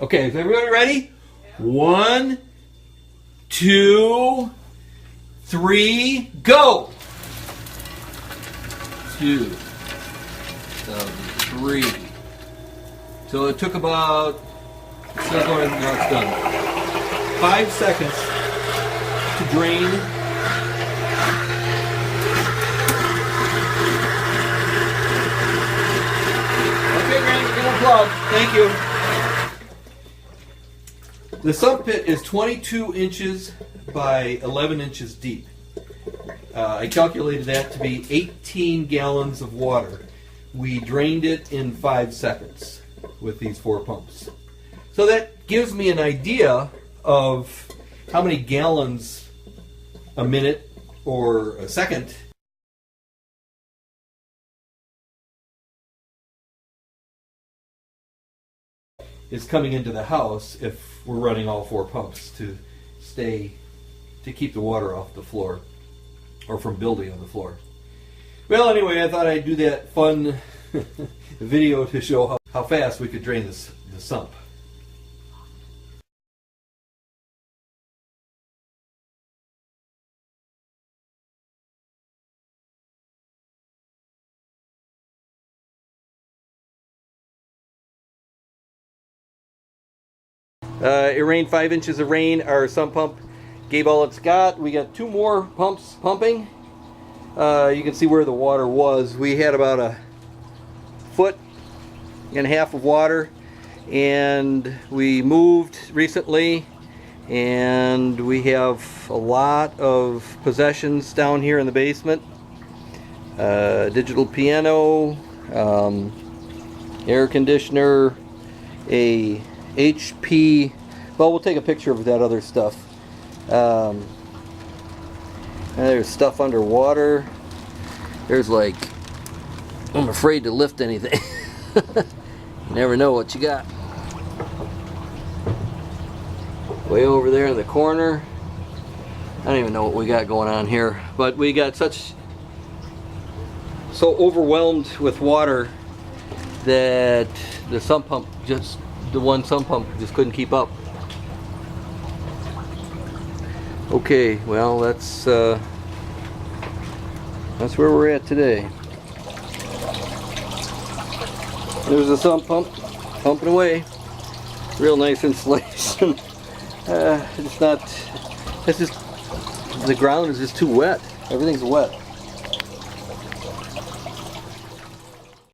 Okay, is everybody ready? 1, 2, 3, go! 2, 3. So it took about, it's not going, no, it's done. 5 seconds to drain. Okay, Grant, get unplugged. Thank you. The sump pit is 22 inches by 11 inches deep. I calculated that to be 18 gallons of water. We drained it in 5 seconds with these 4 pumps. So that gives me an idea of how many gallons a minute or a second is coming into the house if we're running all 4 pumps to keep the water off the floor or from building on the floor. Well, anyway, I thought I'd do that fun video to show how fast we could drain the sump. It rained 5 inches of rain. Our sump pump gave all it's got. We got 2 more pumps pumping. You can see where the water was. We had about 1.5 feet of water, and we moved recently, and we have a lot of possessions down here in the basement. Digital piano, air conditioner, a HP, well, we'll take a picture of that other stuff. There's stuff underwater. There's like, I'm afraid to lift anything. You never know what you got. Way over there in the corner. I don't even know what we got going on here, but we got so overwhelmed with water that the sump pump the one sump pump just couldn't keep up. Okay, well, that's where we're at today. There's a sump pump pumping away. Real nice installation. The ground is just too wet. Everything's wet.